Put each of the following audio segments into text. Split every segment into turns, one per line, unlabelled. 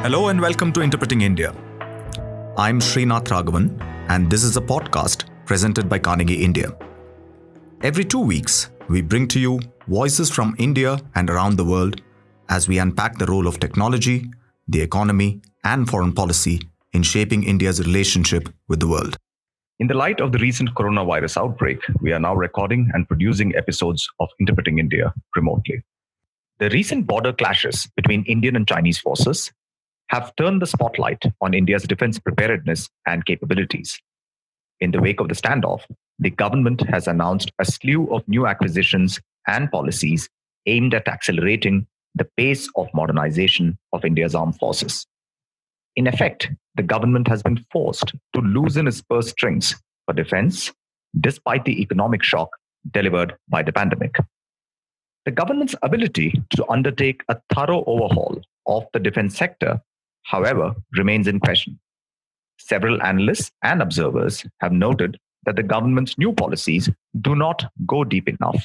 Hello and welcome to Interpreting India. I'm Srinath Raghavan, and this is a podcast presented by Carnegie India. Every 2 weeks, we bring to you voices from India and around the world as we unpack the role of technology, the economy, and foreign policy in shaping India's relationship with the world. In the light of the recent coronavirus outbreak, we are now recording and producing episodes of Interpreting India remotely. The recent border clashes between Indian and Chinese forces have turned the spotlight on India's defense preparedness and capabilities. In the wake of the standoff, the government has announced a slew of new acquisitions and policies aimed at accelerating the pace of modernization of India's armed forces. In effect, the government has been forced to loosen its purse strings for defense despite the economic shock delivered by the pandemic. The government's ability to undertake a thorough overhaul of the defense sector, however, remains in question. Several analysts and observers have noted that the government's new policies do not go deep enough,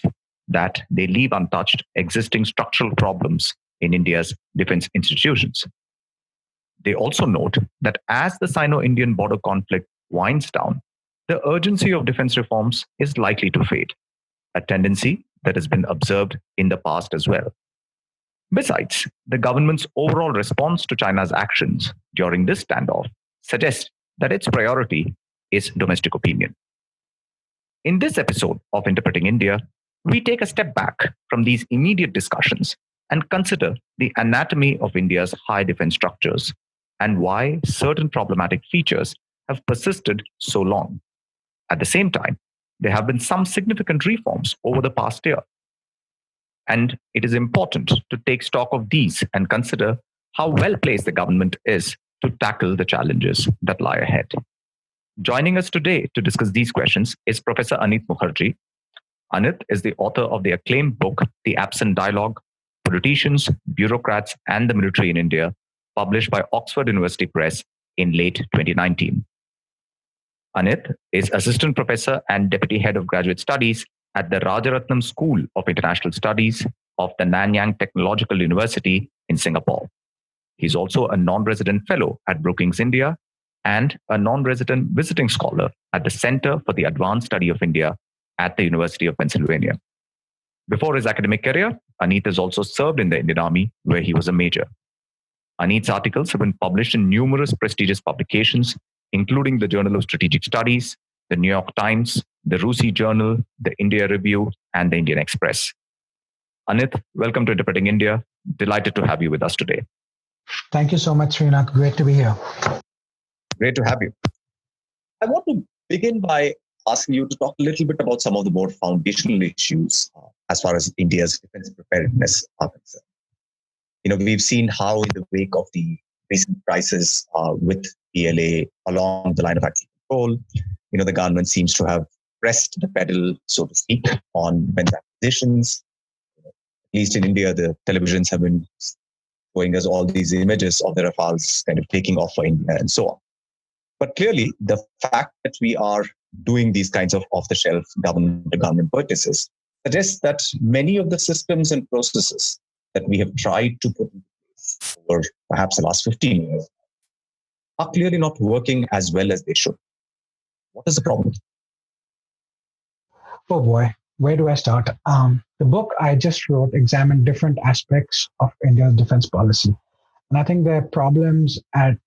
that they leave untouched existing structural problems in India's defense institutions. They also note that as the Sino-Indian border conflict winds down, the urgency of defense reforms is likely to fade, a tendency that has been observed in the past as well. Besides, the government's overall response to China's actions during this standoff suggests that its priority is domestic opinion. In this episode of Interpreting India, we take a step back from these immediate discussions and consider the anatomy of India's high defense structures and why certain problematic features have persisted so long. At the same time, there have been some significant reforms over the past year. And it is important to take stock of these and consider how well placed the government is to tackle the challenges that lie ahead. Joining us today to discuss these questions is Professor Anit Mukherjee. Anit is the author of the acclaimed book, The Absent Dialogue, Politicians, Bureaucrats, and the Military in India, published by Oxford University Press in late 2019. Anit is Assistant Professor and Deputy Head of Graduate Studies at the Rajaratnam School of International Studies of the Nanyang Technological University in Singapore. He's also a non-resident fellow at Brookings India and a non-resident visiting scholar at the Center for the Advanced Study of India at the University of Pennsylvania. Before his academic career, Anit has also served in the Indian Army, where he was a major. Anit's articles have been published in numerous prestigious publications, including the Journal of Strategic Studies, the New York Times, the Rusi Journal, the India Review, and the Indian Express. Anit, welcome to Interpreting India. Delighted to have you with us today.
Thank you so much, Srinath. Great to be here.
Great to have you.
I want to begin by asking you to talk a little bit about some of the more foundational issues as far as India's defense preparedness are concerned. We've seen how in the wake of the recent crisis with PLA along the line of actual control, the government seems to have pressed the pedal, so to speak, on defense acquisitions. At least in India, the televisions have been showing us all these images of the Rafales kind of taking off for India and so on. But clearly, the fact that we are doing these kinds of off-the-shelf government purchases suggests that many of the systems and processes that we have tried to put in place over perhaps the last 15 years are clearly not working as well as they should. What is the problem?
Oh boy, where do I start? The book I just wrote examined different aspects of India's defense policy. And I think there are problems at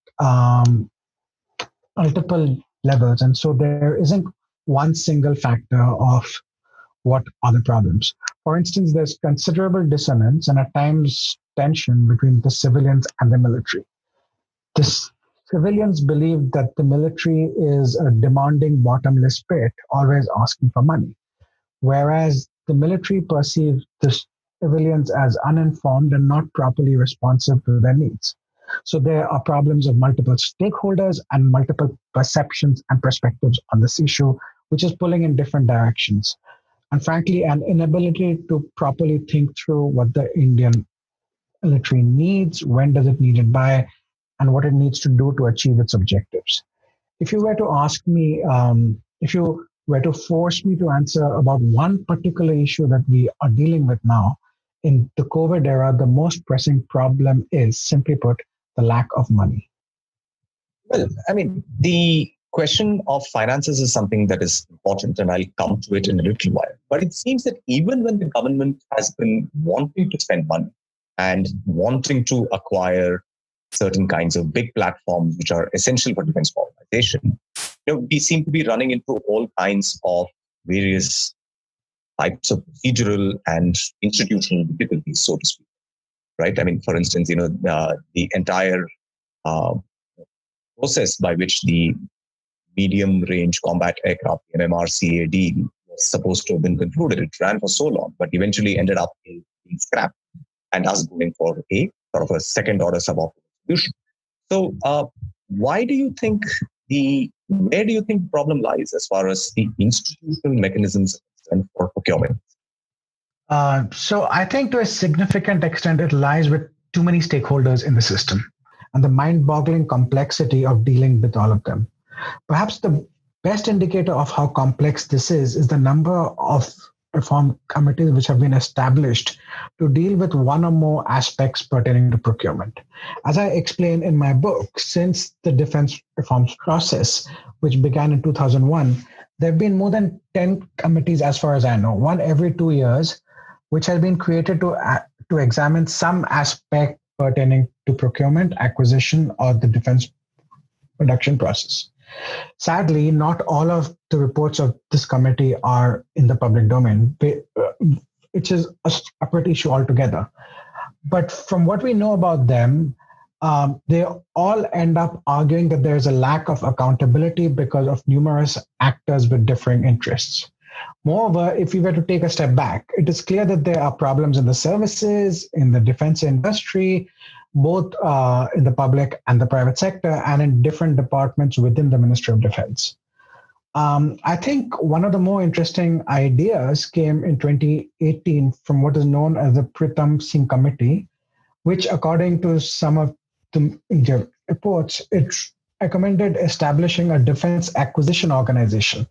multiple levels. And so there isn't one single factor of what are the problems. For instance, there's considerable dissonance and at times tension between the civilians and the military. The civilians believe that the military is a demanding bottomless pit, always asking for money, whereas the military perceives the civilians as uninformed and not properly responsive to their needs. So there are problems of multiple stakeholders and multiple perceptions and perspectives on this issue, which is pulling in different directions. And frankly, an inability to properly think through what the Indian military needs, when does it need it by, and what it needs to do to achieve its objectives. If you were to ask me, if you were to force me to answer about one particular issue that we are dealing with now, in the COVID era, the most pressing problem is, simply put, the lack of money?
Well, I mean, the question of finances is something that is important, and I'll come to it in a little while. But it seems that even when the government has been wanting to spend money and wanting to acquire certain kinds of big platforms which are essential for defense modernization, we seem to be running into all kinds of various types of procedural and institutional difficulties, so to speak. Right? I mean, for instance, the entire process by which the medium-range combat aircraft, the MMR deal, was supposed to have been concluded. It ran for so long, but eventually ended up being scrapped and us going for a sort of a second-order suboptimal solution. So, where do you think the problem lies as far as the institutional mechanisms for procurement?
So I think to a significant extent, it lies with too many stakeholders in the system and the mind-boggling complexity of dealing with all of them. Perhaps the best indicator of how complex this is the number of reform committees which have been established to deal with one or more aspects pertaining to procurement. As I explained in my book, since the defense reforms process, which began in 2001, there have been more than 10 committees, as far as I know, one every 2 years, which has been created to examine some aspect pertaining to procurement, acquisition, or the defense production process. Sadly, not all of the reports of this committee are in the public domain, which is a separate issue altogether. But from what we know about them, they all end up arguing that there is a lack of accountability because of numerous actors with differing interests. Moreover, if we were to take a step back, it is clear that there are problems in the services, in the defense industry, both in the public and the private sector, and in different departments within the Ministry of Defense. I think one of the more interesting ideas came in 2018 from what is known as the Pritam Singh Committee, which, according to some of the reports, it recommended establishing a defense acquisition organization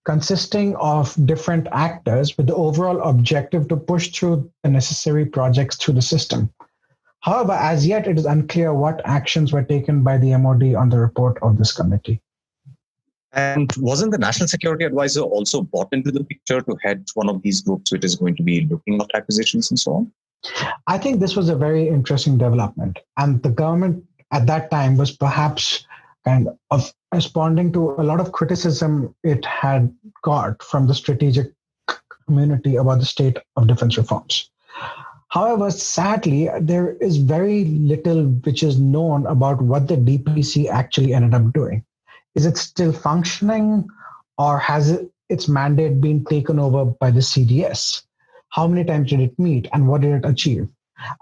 consisting of different actors with the overall objective to push through the necessary projects through the system. However, as yet, it is unclear what actions were taken by the MOD on the report of this committee.
And wasn't the National Security Advisor also brought into the picture to head one of these groups which is going to be looking at acquisitions and so on?
I think this was a very interesting development. And the government at that time was perhaps kind of responding to a lot of criticism it had got from the strategic community about the state of defense reforms. However, sadly, there is very little which is known about what the DPC actually ended up doing. Is it still functioning, or has its mandate been taken over by the CDS? How many times did it meet, and what did it achieve?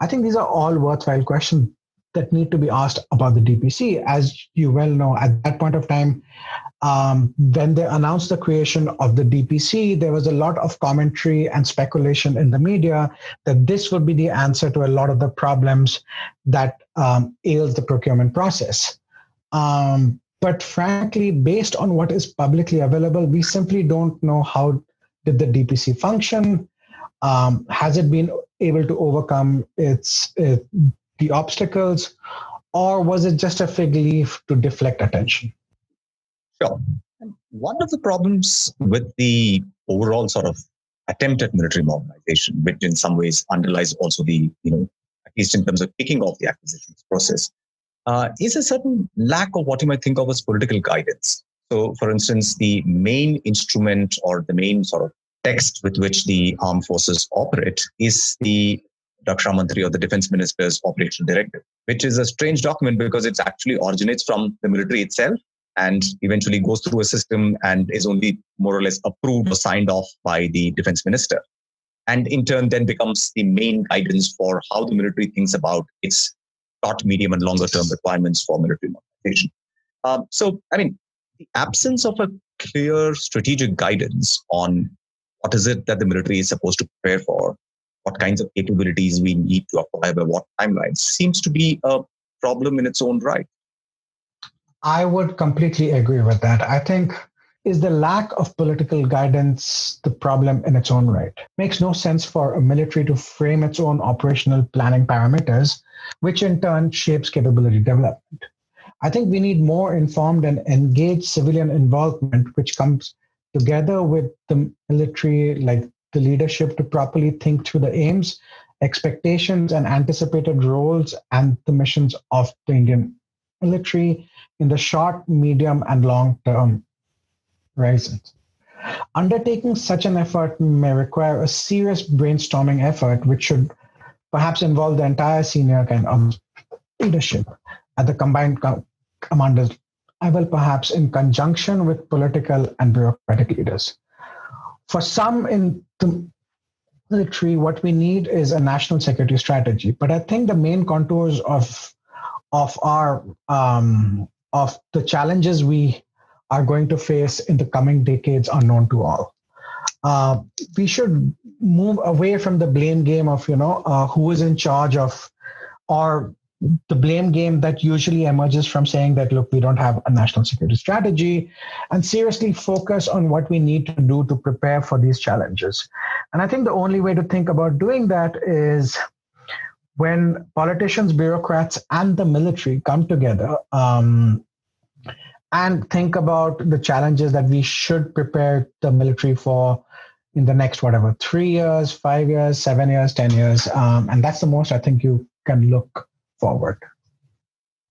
I think these are all worthwhile questions that need to be asked about the DPC. As you well know, at that point of time, when they announced the creation of the DPC, there was a lot of commentary and speculation in the media that this would be the answer to a lot of the problems that ails the procurement process. But frankly, based on what is publicly available, we simply don't know how did the DPC function. Has it been able to overcome the obstacles, or was it just a fig leaf to deflect attention?
Sure. One of the problems with the overall sort of attempt at military modernization, which in some ways underlies also the, at least in terms of kicking off the acquisitions process, is a certain lack of what you might think of as political guidance. So, for instance, the main instrument or the main sort of text with which the armed forces operate is the Raksha Mantri or the Defense Minister's Operational Directive, which is a strange document because it actually originates from the military itself and eventually goes through a system and is only more or less approved or signed off by the Defense Minister. And in turn then becomes the main guidance for how the military thinks about its short, medium and longer term requirements for military modernization. The absence of a clear strategic guidance on what is it that the military is supposed to prepare for, what kinds of capabilities we need to acquire by what timelines, seems to be a problem in its own right.
I would completely agree with that. I think is the lack of political guidance the problem in its own right? Makes no sense for a military to frame its own operational planning parameters, which in turn shapes capability development. I think we need more informed and engaged civilian involvement, which comes together with the military, like the leadership, to properly think through the aims, expectations, and anticipated roles and the missions of the Indian military in the short, medium, and long term horizons. Undertaking such an effort may require a serious brainstorming effort, which should perhaps involve the entire senior kind of leadership at the combined commanders level, perhaps in conjunction with political and bureaucratic leaders. For some in the military, what we need is a national security strategy. But I think the main contours of our of the challenges we are going to face in the coming decades are known to all. We should move away from the blame game of who is in charge of, or the blame game that usually emerges from saying that, look, we don't have a national security strategy, and seriously focus on what we need to do to prepare for these challenges. And I think the only way to think about doing that is when politicians, bureaucrats, and the military come together and think about the challenges that we should prepare the military for in the next, 3 years, 5 years, 7 years, 10 years. And that's the most I think you can look forward.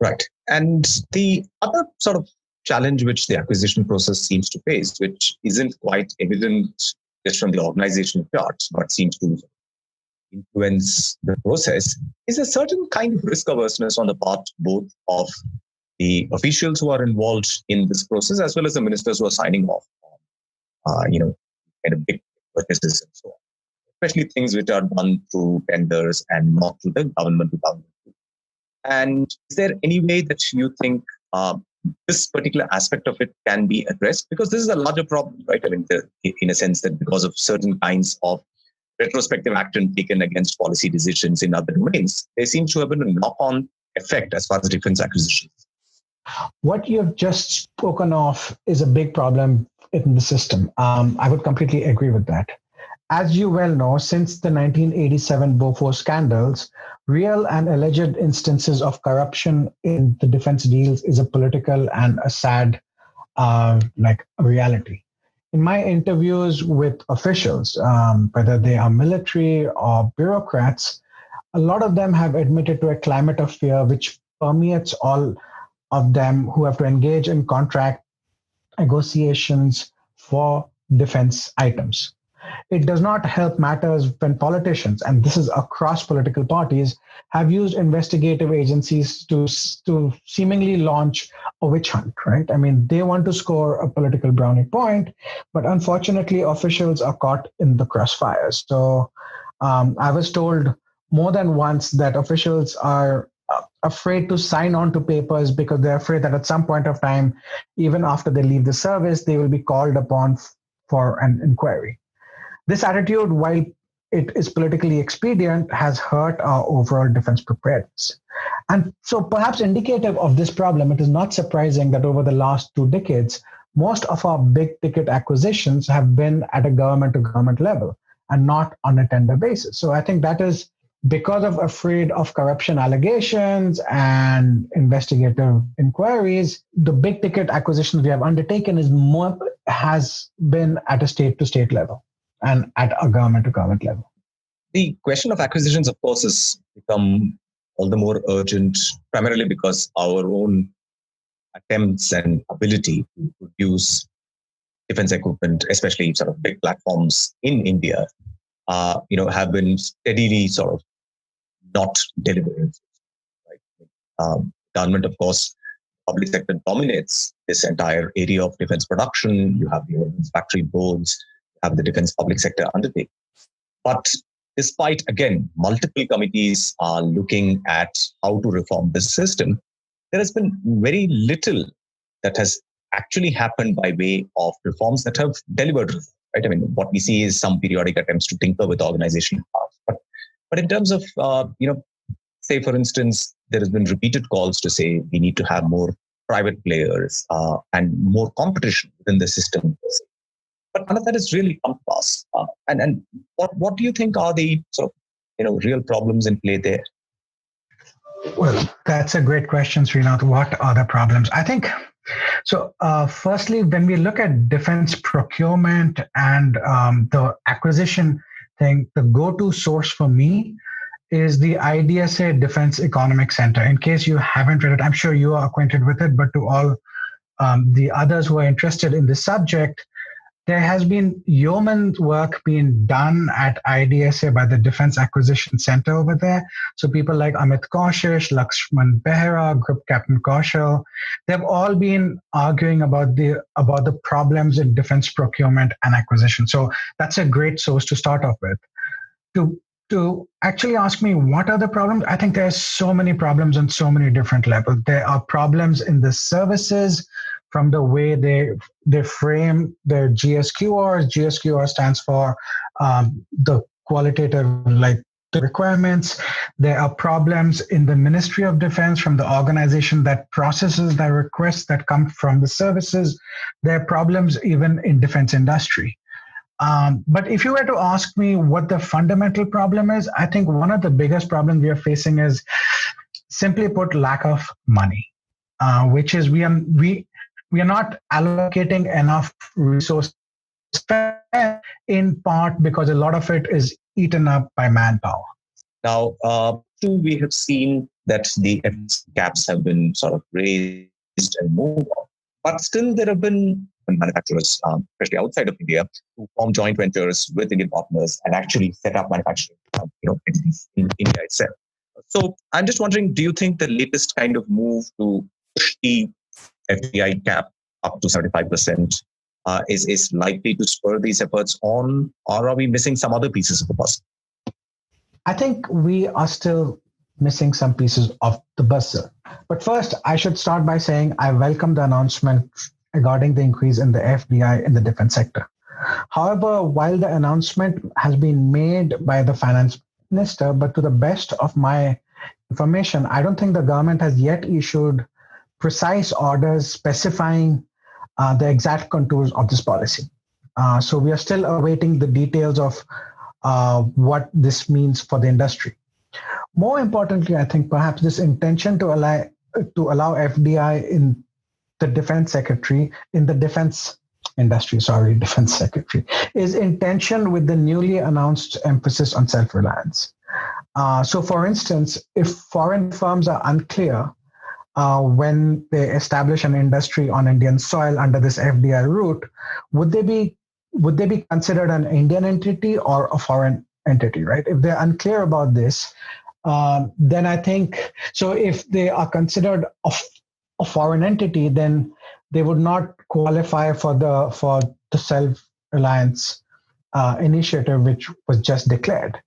Right. And the other sort of challenge which the acquisition process seems to face, which isn't quite evident just from the organizational charts, but seems to influence the process, is a certain kind of risk averseness on the part both of the officials who are involved in this process, as well as the ministers who are signing off on, kind of big purchases and so on, especially things which are done through tenders and not through the government to government. And is there any way that you think this particular aspect of it can be addressed? Because this is a larger problem, right? I mean, in a sense that because of certain kinds of retrospective action taken against policy decisions in other domains, there seems to have been a knock-on effect as far as defense acquisitions.
What you have just spoken of is a big problem in the system. I would completely agree with that. As you well know, since the 1987 Bofors scandals, real and alleged instances of corruption in the defense deals is a political and a sad reality. In my interviews with officials, whether they are military or bureaucrats, a lot of them have admitted to a climate of fear which permeates all of them who have to engage in contract negotiations for defense items. It does not help matters when politicians, and this is across political parties, have used investigative agencies to seemingly launch a witch hunt, right? I mean, they want to score a political brownie point, but unfortunately, officials are caught in the crossfires. So I was told more than once that officials are afraid to sign on to papers because they're afraid that at some point of time, even after they leave the service, they will be called upon for an inquiry. This attitude, while it is politically expedient, has hurt our overall defense preparedness. And so perhaps indicative of this problem, it is not surprising that over the last 2 decades, most of our big ticket acquisitions have been at a government-to-government level and not on a tender basis. So I think that is because of afraid of corruption allegations and investigative inquiries. The big ticket acquisitions we have undertaken has been at a state-to-state level and at a government-to-government level.
The question of acquisitions, of course, has become all the more urgent, primarily because our own attempts and ability to produce defense equipment, especially sort of big platforms in India, have been steadily sort of not delivering. Right? Government, of course, public sector dominates this entire area of defense production. You have the ordnance factory boards, you have the defense public sector undertaking. But despite, again, multiple committees are looking at how to reform this system, there has been very little that has actually happened by way of reforms that have delivered results. Right? I mean, what we see is some periodic attempts to tinker with organizational parts. But in terms of, say, for instance, there has been repeated calls to say we need to have more private players and more competition within the system. But none of that has really come to pass. And what do you think are the sort of real problems in play there?
Well, that's a great question, Srinath. What are the problems? I think so. Firstly, when we look at defense procurement and the acquisition thing, the go-to source for me is the IDSA Defense Economic Center. In case you haven't read it, I'm sure you are acquainted with it, but to all the others who are interested in this subject, there has been yeoman work being done at IDSA by the Defense Acquisition Center over there. So people like Amit Kaushish, Lakshman Behera, Group Captain Kaushal, they've all been arguing about the problems in defense procurement and acquisition. So that's a great source to start off with. To actually ask me what are the problems, I think there's so many problems on so many different levels. There are problems in the services, from the way they frame their GSQRs. GSQR stands for the qualitative, like the requirements. There are problems in the Ministry of Defense, from the organization that processes the requests that come from the services. There are problems even in defense industry. But if you were to ask me what the fundamental problem is, I think one of the biggest problems we are facing is, simply put, lack of money, which is we are not allocating enough resources, in part because a lot of it is eaten up by manpower.
Now, we have seen that the gaps have been sort of raised and moved on, but still there have been manufacturers, especially outside of India, who form joint ventures with Indian partners and actually set up manufacturing entities in India itself. So I'm just wondering, do you think the latest kind of move to push the FDI cap up to 75% is likely to spur these efforts on, or are we missing some other pieces of the puzzle?
I think we are still missing some pieces of the puzzle. But first, I should start by saying I welcome the announcement regarding the increase in the FDI in the defense sector. However, while the announcement has been made by the finance minister, but to the best of my information, I don't think the government has yet issued precise orders specifying the exact contours of this policy. So we are still awaiting the details of what this means for the industry. More importantly, I think perhaps this intention to allow FDI in the defense secretary, defense secretary, is in tension with the newly announced emphasis on self-reliance. So for instance, if foreign firms are unclear when they establish an industry on Indian soil under this FDI route, would they be considered an Indian entity or a foreign entity, right? If they're unclear about this, then I think, so if they are considered a foreign entity, then they would not qualify for the self-reliance initiative, which was just declared.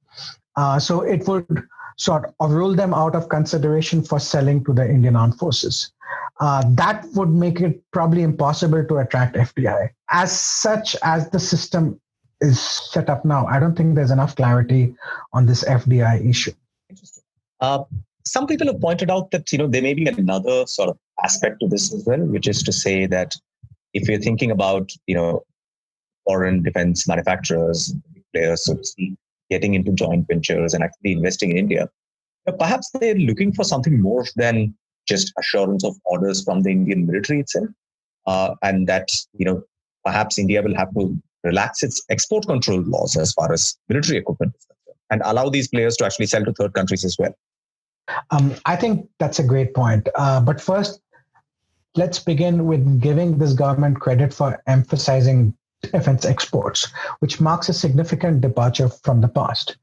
So it would sort of rule them out of consideration for selling to the Indian Armed Forces. That would make it probably impossible to attract FDI. As such as the system is set up now, I don't think there's enough clarity on this FDI issue.
Interesting. Some people have pointed out that there may be another sort of aspect to this as well, which is to say that if you're thinking about foreign defense manufacturers, players, so to speak, getting into joint ventures and actually investing in India, perhaps they're looking for something more than just assurance of orders from the Indian military itself, and that perhaps India will have to relax its export control laws as far as military equipment is concerned, and allow these players to actually sell to third countries as well.
I think that's a great point. But first, let's begin with giving this government credit for emphasizing defense exports, which marks a significant departure from the past.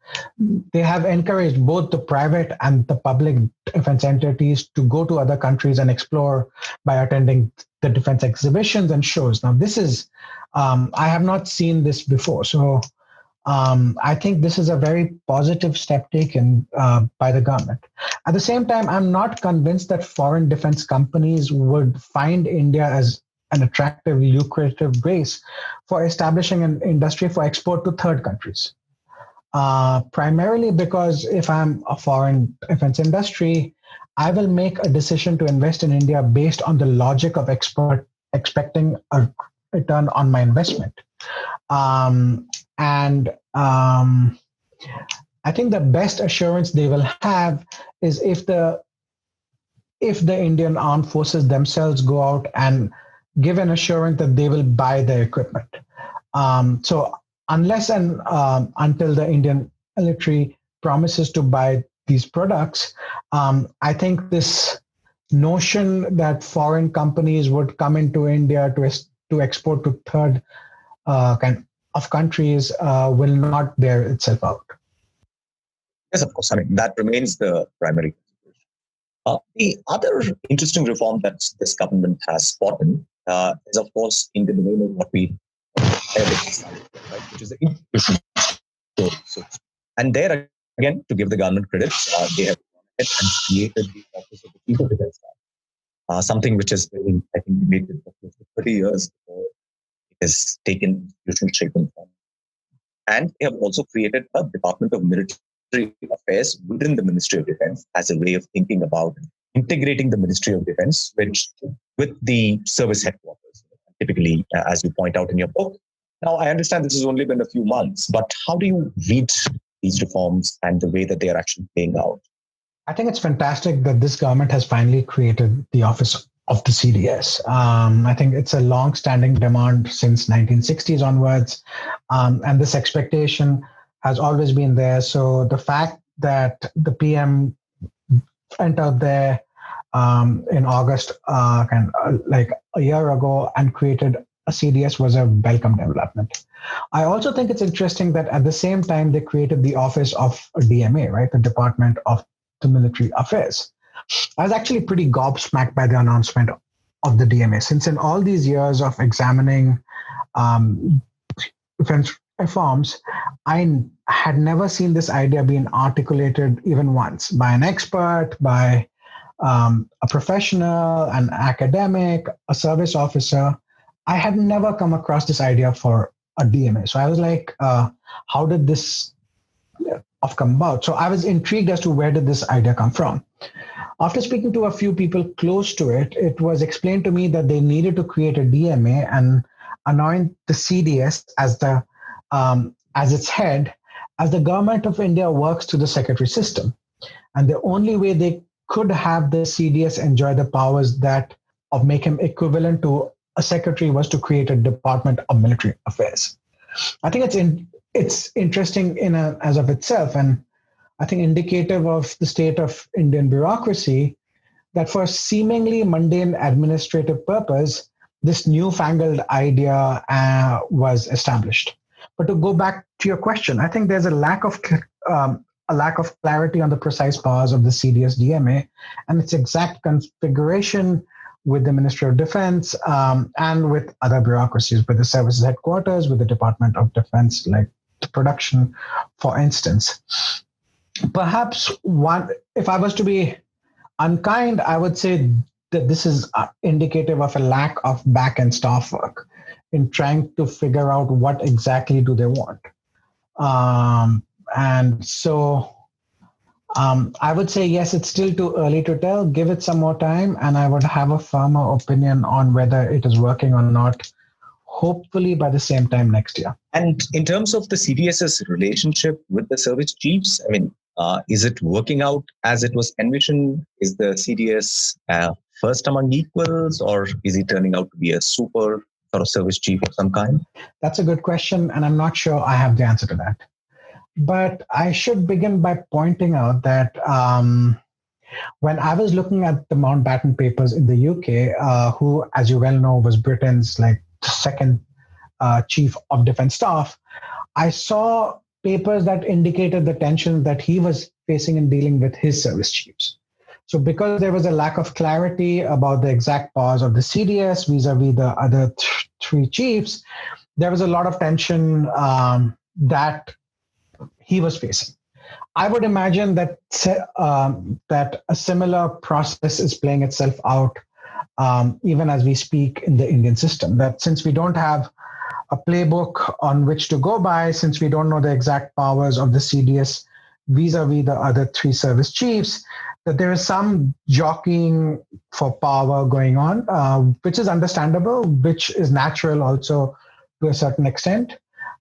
They have encouraged both the private and the public defense entities to go to other countries and explore by attending the defense exhibitions and shows. Now, this is, I have not seen this before. So I think this is a very positive step taken by the government. At the same time, I'm not convinced that foreign defense companies would find India as an attractive, lucrative base for establishing an industry for export to third countries. Primarily because if I'm a foreign defense industry, I will make a decision to invest in India based on the logic of expecting a return on my investment. And I think the best assurance they will have is if the Indian armed forces themselves go out and give an assurance that they will buy the equipment. So unless and until the Indian military promises to buy these products, I think this notion that foreign companies would come into India to export to third kind of countries will not bear itself out.
Yes, of course. I mean, that remains the primary consideration. The other interesting reform that this government has spotted is, of course, in the domain of what we right, which is the institutional source. And there again, to give the government credit, they have and created the Office of the Chief of Defense Staff, something which has been, I think, made it for 30 years before it has taken institutional shape and form. And they have also created a Department of Military Affairs within the Ministry of Defense as a way of thinking about integrating the Ministry of Defense with the service headquarters, typically, as you point out in your book. Now, I understand this has only been a few months, but how do you read these reforms and the way that they are actually playing out?
I think it's fantastic that this government has finally created the Office of the CDS. I think it's a long-standing demand since 1960s onwards, and this expectation has always been there. So the fact that the PM went out there in August, like a year ago, and created a CDS was a welcome development. I also think it's interesting that at the same time they created the office of a DMA, right, the Department of the Military Affairs. I was actually pretty gobsmacked by the announcement of the DMA, since in all these years of examining defense reforms, I had never seen this idea being articulated even once by an expert, by a professional, an academic, a service officer. I had never come across this idea for a DMA. So I was like, how did this come about? So I was intrigued as to where did this idea come from. After speaking to a few people close to it, it was explained to me that they needed to create a DMA and anoint the CDS as its head, as the government of India works through the secretary system. And the only way they could have the CDS enjoy the powers that of make him equivalent to a secretary was to create a Department of Military Affairs. I think it's interesting as of itself, and I think indicative of the state of Indian bureaucracy, that for a seemingly mundane administrative purpose, this newfangled idea was established. But to go back to your question, I think there's a lack of clarity on the precise powers of the CDS DMA and its exact configuration with the Ministry of Defense and with other bureaucracies, with the services headquarters, with the Department of Defense, like the production, for instance. Perhaps if I was to be unkind, I would say that this is indicative of a lack of back-end staff work in trying to figure out what exactly do they want. And so I would say, yes, it's still too early to tell. Give it some more time, and I would have a firmer opinion on whether it is working or not, hopefully by the same time next year.
And in terms of the CDS's relationship with the service chiefs, I mean, is it working out as it was envisioned? Is the CDS first among equals, or is he turning out to be a super sort of service chief of some kind?
That's a good question, and I'm not sure I have the answer to that. But I should begin by pointing out that when I was looking at the Mountbatten papers in the UK, who, as you well know, was Britain's second chief of defense staff, I saw papers that indicated the tension that he was facing in dealing with his service chiefs. So because there was a lack of clarity about the exact powers of the CDS vis-a-vis the other three chiefs, there was a lot of tension that he was facing. I would imagine that that a similar process is playing itself out even as we speak in the Indian system, that since we don't have a playbook on which to go by, since we don't know the exact powers of the CDS vis-a-vis the other three service chiefs, that there is some jockeying for power going on, which is understandable, which is natural also to a certain extent.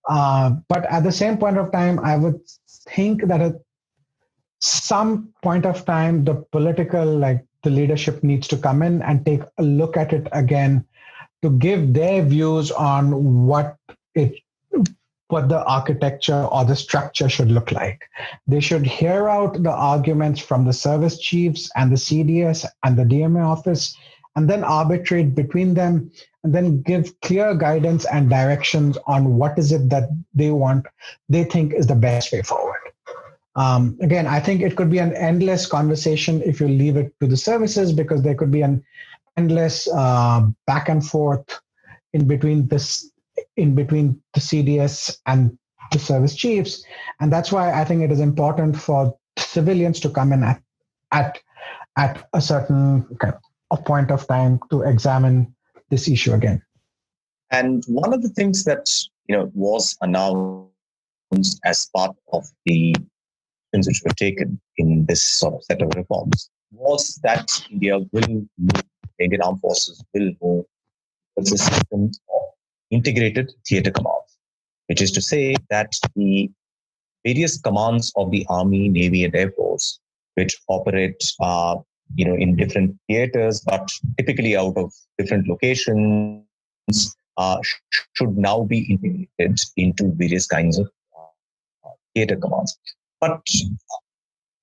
But at the same point of time, I would think that at some point of time, the the leadership needs to come in and take a look at it again to give their views on what the architecture or the structure should look like. They should hear out the arguments from the service chiefs and the CDS and the DMA office, and then arbitrate between them, and then give clear guidance and directions on what is it that they think is the best way forward. Again, I think it could be an endless conversation if you leave it to the services, because there could be an endless back and forth in between the CDS and the service chiefs. And that's why I think it is important for civilians to come in at a certain a point of time to examine this issue again.
And one of the things that was announced as part of the things which were taken in this sort of set of reforms was that the Indian Armed Forces will move to the system of integrated theatre commands, which is to say that the various commands of the Army, Navy, and Air Force, which operate in different theaters, but typically out of different locations, should now be integrated into various kinds of theatre commands. But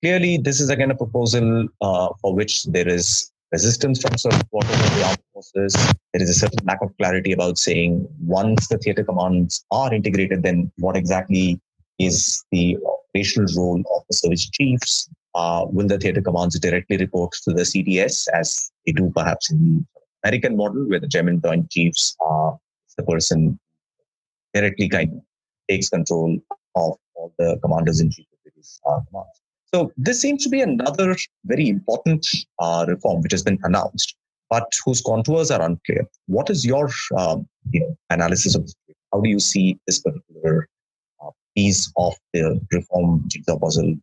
clearly, this is again a proposal for which there is resistance from certain quarters of the armed forces. There is a certain lack of clarity about saying once the theatre commands are integrated, then what exactly is the operational role of the service chiefs? Will the theatre commands directly report to the CDS as they do perhaps in the American model, where the German Joint Chiefs are the person directly kind of takes control of all the commanders in chief of these commands? So this seems to be another very important reform which has been announced, but whose contours are unclear. What is your analysis of this? How do you see this particular piece of the reform jigsaw puzzle?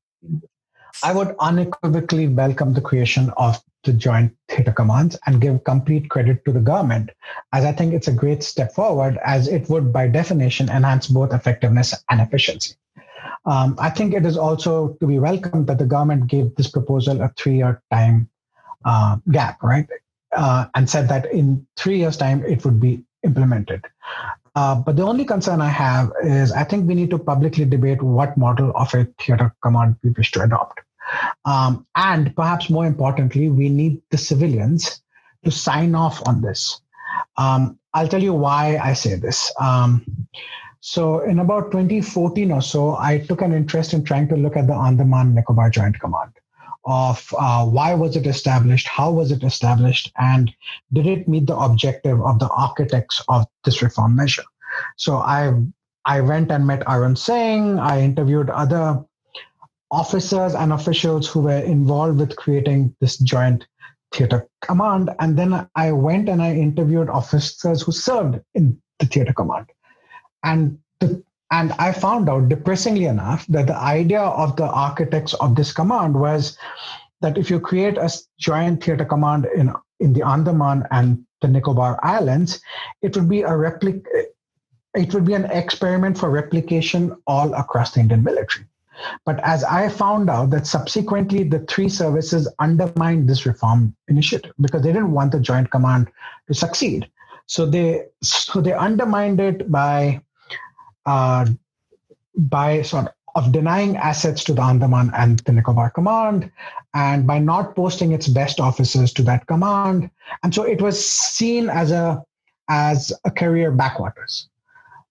I would unequivocally welcome the creation of the Joint Theatre Commands and give complete credit to the government, as I think it's a great step forward, as it would by definition enhance both effectiveness and efficiency. I think it is also to be welcomed that the government gave this proposal a 3-year time gap, right? And said that in 3 years' time, it would be implemented. But the only concern I have is I think we need to publicly debate what model of a theatre command we wish to adopt. And perhaps more importantly, we need the civilians to sign off on this. I'll tell you why I say this. So in about 2014 or so, I took an interest in trying to look at the Andaman Nicobar Joint Command of why was it established, how was it established, and did it meet the objective of the architects of this reform measure. So I went and met Arun Singh. I interviewed other officers and officials who were involved with creating this Joint Theatre Command. And then I went and I interviewed officers who served in the Theatre Command. And I found out, depressingly enough, that the idea of the architects of this command was that if you create a Joint Theatre Command in the Andaman and the Nicobar Islands, it would be an experiment for replication all across the Indian military. But as I found out that subsequently the 3 services undermined this reform initiative because they didn't want the Joint Command to succeed. So they undermined it by sort of denying assets to the Andaman and the Nicobar Command, and by not posting its best officers to that command. And so it was seen as a career backwaters.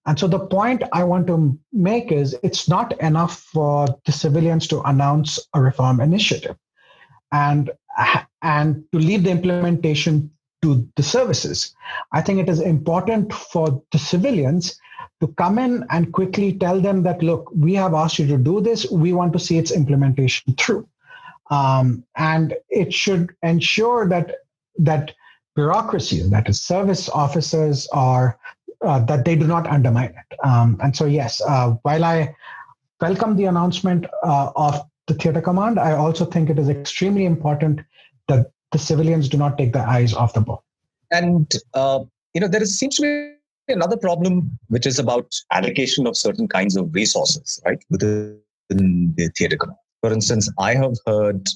And so the point I want to make is it's not enough for the civilians to announce a reform initiative and to leave the implementation to the services. I think it is important for the civilians to come in and quickly tell them that, look, we have asked you to do this. We want to see its implementation through. And it should ensure that bureaucracies, that is service officers, are that they do not undermine it. And so, yes, while I welcome the announcement of the theater command, I also think it is extremely important that the civilians do not take their eyes off the ball.
And seems to be another problem, which is about allocation of certain kinds of resources, right, within the theater command. For instance, I have heard,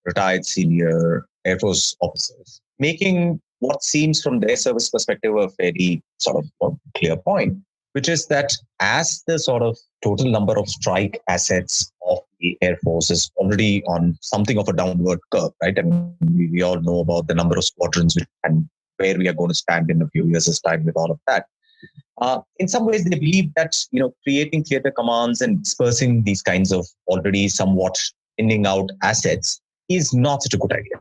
retired senior Air Force officers making what seems from their service perspective a fairly sort of clear point, which is that as the sort of total number of strike assets of the Air Force is already on something of a downward curve, right? I mean, we all know about the number of squadrons and where we are going to stand in a few years' time with all of that. In some ways, they believe that creating theater commands and dispersing these kinds of already somewhat thinning out assets is not such a good idea.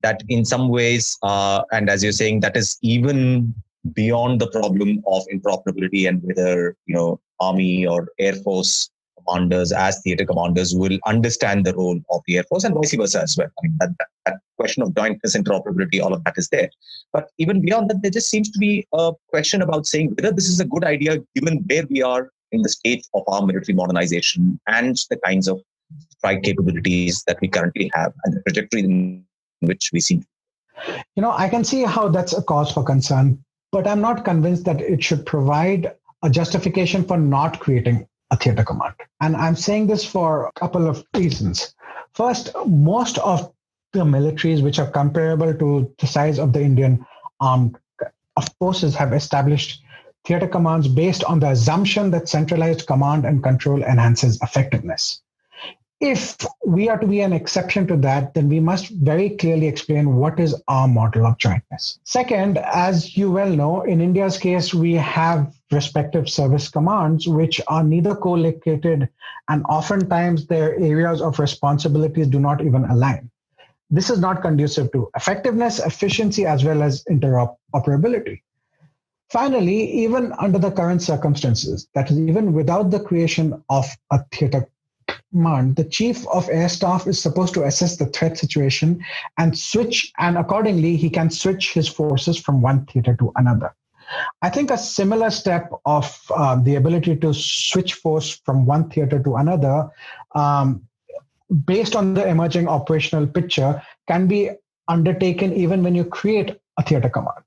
That in some ways, and as you're saying, that is even beyond the problem of interoperability and whether Army or Air Force commanders as theater commanders will understand the role of the Air Force and vice versa as well. I mean, that question of jointness, interoperability, all of that is there. But even beyond that, there just seems to be a question about saying whether this is a good idea given where we are in the state of our military modernization and the kinds of strike capabilities that we currently have and the trajectory in which we see.
I can see how that's a cause for concern, but I'm not convinced that it should provide a justification for not creating a theater command. And I'm saying this for a couple of reasons. First, most of the militaries which are comparable to the size of the Indian armed forces have established theater commands based on the assumption that centralized command and control enhances effectiveness. If we are to be an exception to that, then we must very clearly explain what is our model of jointness. Second, as you well know, in India's case, we have respective service commands, which are neither co-located, and oftentimes their areas of responsibilities do not even align. This is not conducive to effectiveness, efficiency, as well as interoperability. Finally, even under the current circumstances, that is, even without the creation of a theater command, the Chief of Air Staff is supposed to assess the threat situation and accordingly, he can switch his forces from one theater to another. I think a similar step of the ability to switch force from one theater to another, based on the emerging operational picture, can be undertaken even when you create a theater command.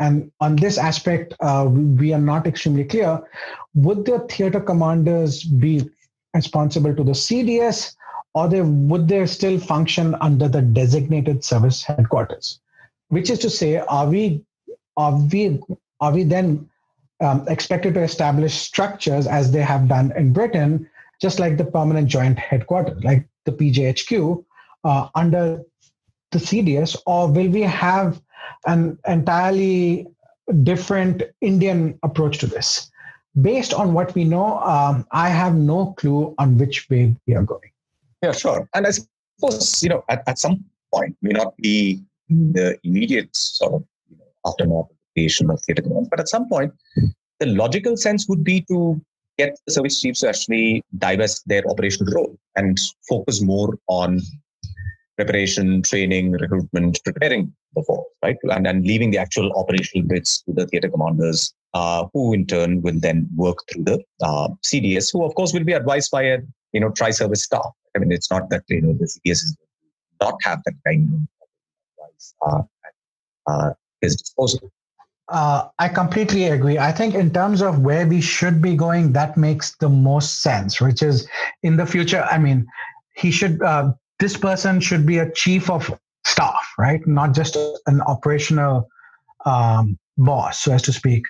And on this aspect, we are not extremely clear. Would the theater commanders be responsible to the CDS, or would they still function under the designated service headquarters? Which is to say, are we then expected to establish structures as they have done in Britain, just like the permanent joint headquarters, like the PJHQ, under the CDS, or will we have an entirely different Indian approach to this? Based on what we know, I have no clue on which way we are going.
Yeah, sure. And I suppose, at some point, may not be the immediate sort of aftermath of the creation of theater commands, but at some point, the logical sense would be to get the service chiefs to actually divest their operational role and focus more on preparation, training, recruitment, preparing the force, right? And then leaving the actual operational bits to the theater commanders, who in turn will then work through the CDS, who of course will be advised by a tri-service staff. I mean, it's not that the CDS is not have that kind of advice at his disposal.
I completely agree. I think in terms of where we should be going, that makes the most sense, which is in the future. I mean, he should. This person should be a chief of staff, right? Not just an operational boss, so as to speak.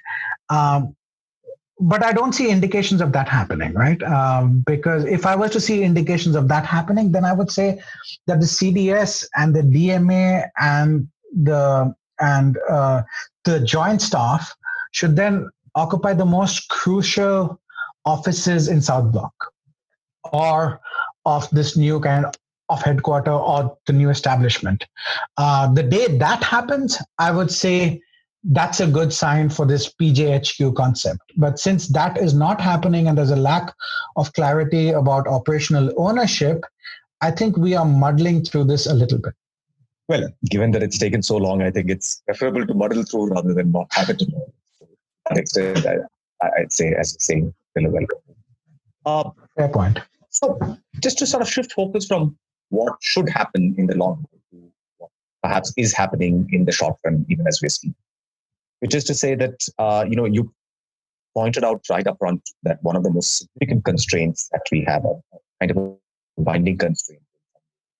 But I don't see indications of that happening, right? Because if I was to see indications of that happening, then I would say that the CDS and the DMA and the joint staff should then occupy the most crucial offices in South Block, or of this new kind of headquarter or the new establishment. The day that happens, I would say that's a good sign for this PJHQ concept. But since that is not happening and there's a lack of clarity about operational ownership, I think we are muddling through this a little bit.
Well, given that it's taken so long, I think it's preferable to muddle through rather than not have it. To that extent, I'd say, as you say, still welcome.
Fair point.
So, just to sort of shift focus from what should happen in the long run to what perhaps is happening in the short run, even as we're speaking, which is to say that, you pointed out right up front that one of the most significant constraints that we have, a kind of a binding constraint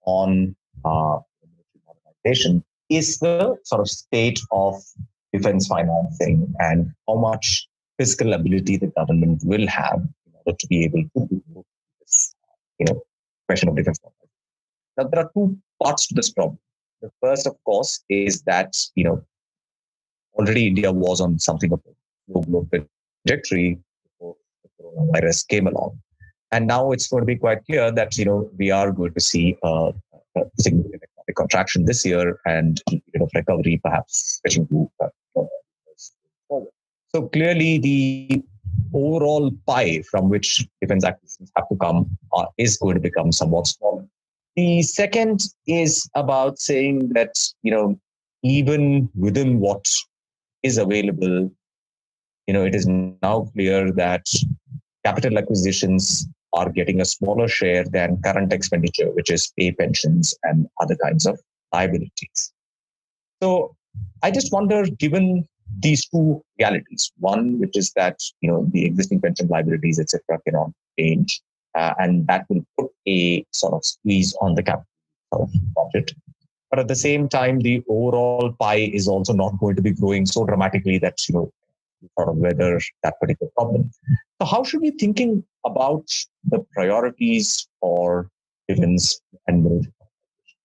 on military modernization, is the sort of state of defense financing and how much fiscal ability the government will have in order to be able to do this, question of defense modernization. Now, there are two parts to this problem. The first, of course, is that, already India was on something of a global trajectory before the coronavirus came along. And now it's going to be quite clear that, we are going to see a significant economic contraction this year and recovery perhaps switching to forward. So clearly the overall pie from which defense acquisitions have to come is going to become somewhat smaller. The second is about saying that, even within what is available, it is now clear that capital acquisitions are getting a smaller share than current expenditure, which is pay pensions and other kinds of liabilities. So I just wonder, given these two realities, one, which is that, the existing pension liabilities, etc., cannot change, and that will put a sort of squeeze on the capital budget. But at the same time, the overall pie is also not going to be growing so dramatically that, sort of weather that particular problem. So how should we be thinking about the priorities for defense and military?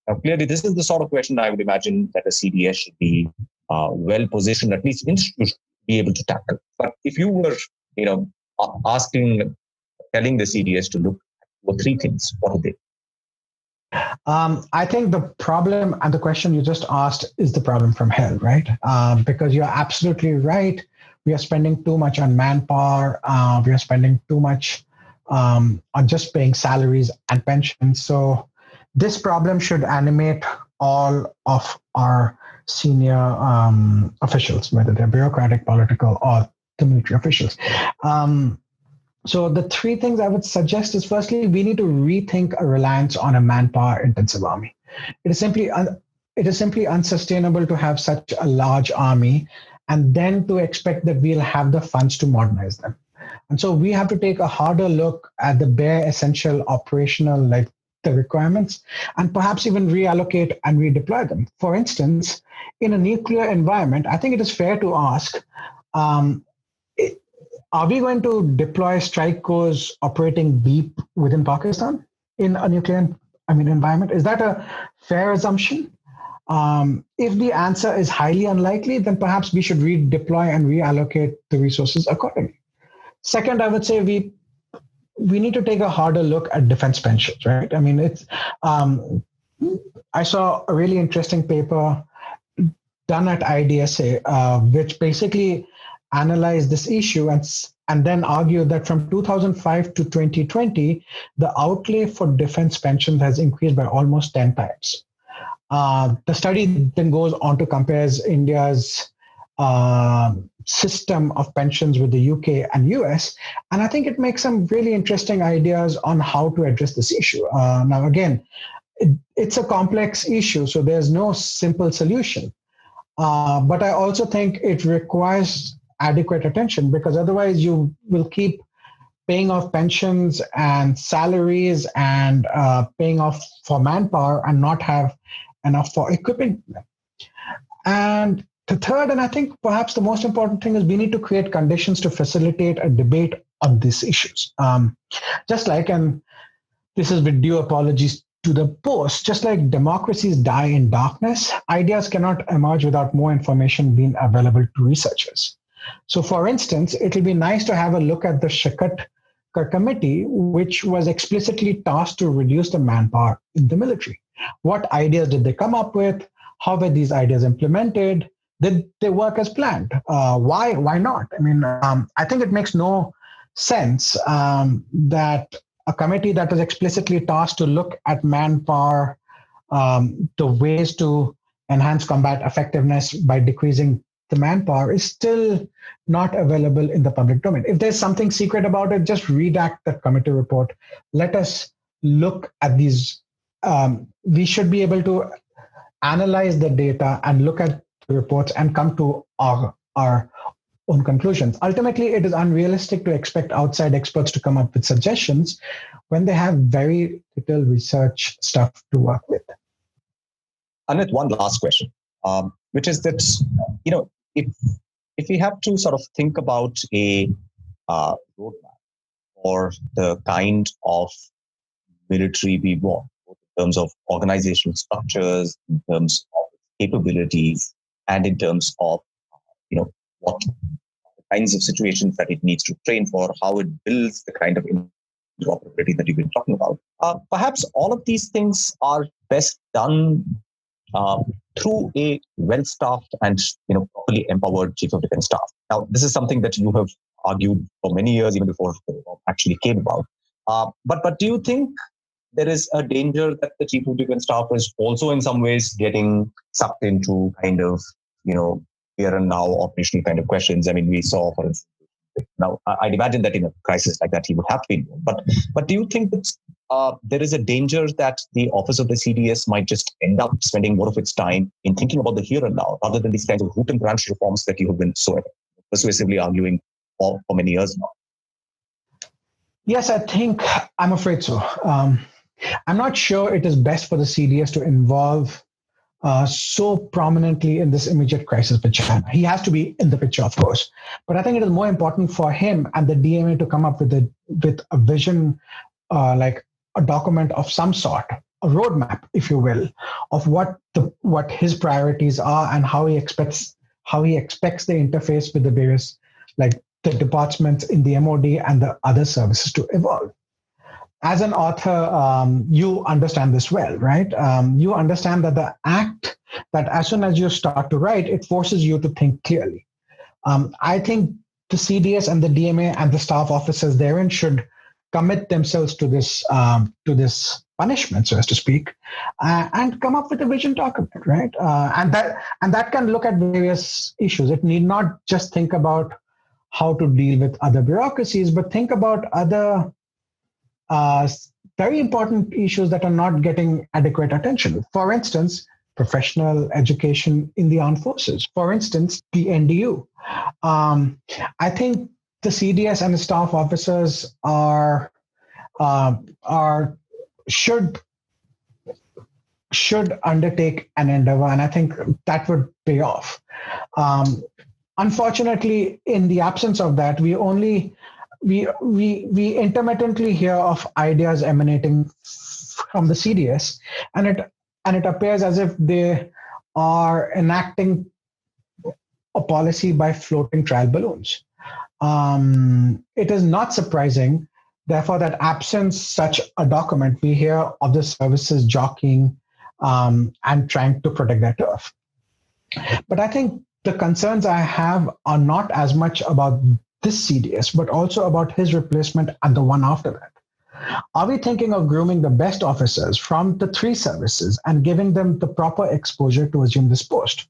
Now, clearly, this is the sort of question I would imagine that a CDS should be well positioned, at least institution, to be able to tackle. But if you were, telling the CDS to look for three things, what would they?
I think the problem and the question you just asked is the problem from hell, right? Because you're absolutely right. We are spending too much on manpower. We are spending too much on just paying salaries and pensions. So this problem should animate all of our senior officials, whether they're bureaucratic, political, or the military officials. So the three things I would suggest is, firstly, we need to rethink a reliance on a manpower-intensive army. It is simply unsustainable to have such a large army and then to expect that we'll have the funds to modernize them. And so we have to take a harder look at the bare essential operational, like the requirements, and perhaps even reallocate and redeploy them. For instance, in a nuclear environment, I think it is fair to ask, are we going to deploy strike corps operating deep within Pakistan in a nuclear environment? Is that a fair assumption? If the answer is highly unlikely, then perhaps we should redeploy and reallocate the resources accordingly. Second, I would say we need to take a harder look at defense pensions, right? I saw a really interesting paper done at IDSA, which basically analyzed this issue and then argued that from 2005 to 2020, the outlay for defense pensions has increased by almost 10 times. The study then goes on to compare India's system of pensions with the UK and US. And I think it makes some really interesting ideas on how to address this issue. Now, again, it's a complex issue, so there's no simple solution. But I also think it requires adequate attention, because otherwise you will keep paying off pensions and salaries and paying off for manpower and not have enough for equipping them. And the third, and I think perhaps the most important thing, is we need to create conditions to facilitate a debate on these issues. Just like, and this is with due apologies to the Post, just like democracies die in darkness, ideas cannot emerge without more information being available to researchers. So for instance, it will be nice to have a look at the Shakatkar committee, which was explicitly tasked to reduce the manpower in the military. What ideas did they come up with? How were these ideas implemented? Did they work as planned? Why not? I think it makes no sense that a committee that was explicitly tasked to look at manpower, the ways to enhance combat effectiveness by decreasing the manpower is still not available in the public domain. If there's something secret about it, just redact that committee report. Let us look at these. We should be able to analyze the data and look at the reports and come to our own conclusions. Ultimately, it is unrealistic to expect outside experts to come up with suggestions when they have very little research stuff to work with.
Anit, one last question, which is that, if we have to sort of think about a roadmap or the kind of military we want, both in terms of organizational structures, in terms of capabilities, and in terms of, what kinds of situations that it needs to train for, how it builds the kind of interoperability that you've been talking about. Perhaps all of these things are best done through a well-staffed and properly empowered chief of defense staff. Now, this is something that you have argued for many years, even before the reform actually came about. But do you think there is a danger that the chief of defense staff is also in some ways getting sucked into kind of, here and now operational kind of questions? I mean, we saw, for instance, now I'd imagine that in a crisis like that, he would have to be involved. But do you think that there is a danger that the office of the CDS might just end up spending more of its time in thinking about the here and now, rather than these kinds of root and branch reforms that you have been so persuasively arguing for many years now?
Yes, I'm afraid so. I'm not sure it is best for the CDS to involve so prominently in this immediate crisis with China. He has to be in the picture, of course. But I think it is more important for him and the DMA to come up with a vision, like a document of some sort, a roadmap, if you will, of what his priorities are and how he expects the interface with the various, like the departments in the MOD and the other services to evolve. As an author, you understand this well, right? You understand that the act, that as soon as you start to write, it forces you to think clearly. I think the CDS and the DMA and the staff officers therein should commit themselves to this punishment, so as to speak, and come up with a vision document, right? And that can look at various issues. It need not just think about how to deal with other bureaucracies, but think about other very important issues that are not getting adequate attention. For instance, professional education in the armed forces. For instance, the NDU. I think the CDS and the staff officers should undertake an endeavor, and I think that would pay off. Unfortunately, in the absence of that, we intermittently hear of ideas emanating from the CDS, and it appears as if they are enacting a policy by floating trial balloons. It is not surprising, therefore, that absent such a document, we hear of the services jockeying and trying to protect their turf. But I think the concerns I have are not as much about this CDS, but also about his replacement and the one after that. Are we thinking of grooming the best officers from the three services and giving them the proper exposure to assume this post?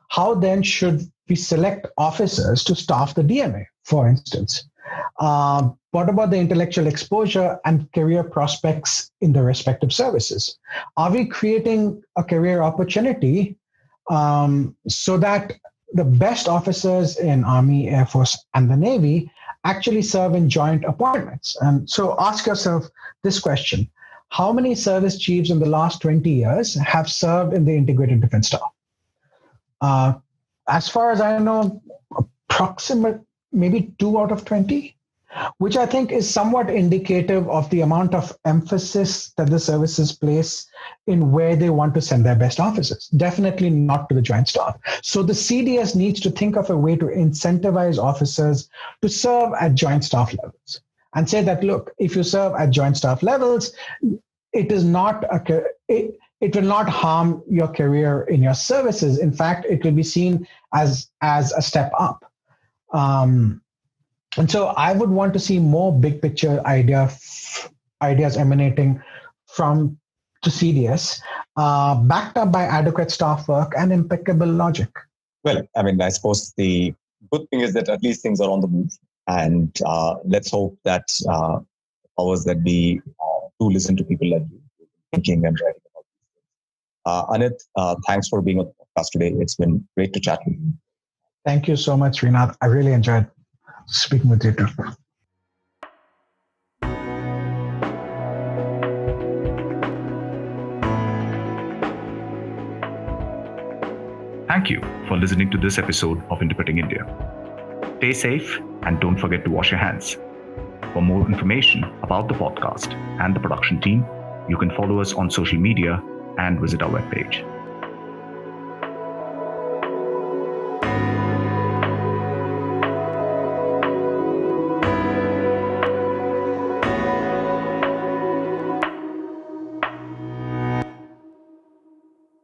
How then should we select officers to staff the DMA, for instance? What about the intellectual exposure and career prospects in the respective services? Are we creating a career opportunity so that the best officers in Army, Air Force, and the Navy actually serve in joint appointments? And so ask yourself this question: how many service chiefs in the last 20 years have served in the integrated defense staff? As far as I know, approximate maybe 2 out of 20, which I think is somewhat indicative of the amount of emphasis that the services place in where they want to send their best officers. Definitely not to the joint staff. So the CDS needs to think of a way to incentivize officers to serve at joint staff levels and say that, look, if you serve at joint staff levels, it will not harm your career in your services. In fact, it will be seen as a step up. And so I would want to see more big picture ideas emanating from the CDS, backed up by adequate staff work and impeccable logic.
Well, I mean, I suppose the good thing is that at least things are on the move. And let's hope that powers that be do listen to people like you, thinking and writing about these things. Anit, thanks for being on the podcast today. It's been great to chat with you.
Thank you so much, Srinath. I really enjoyed speaking with you too.
Thank you for listening to this episode of Interpreting India. Stay safe and don't forget to wash your hands. For more information about the podcast and the production team, you can follow us on social media and visit our webpage.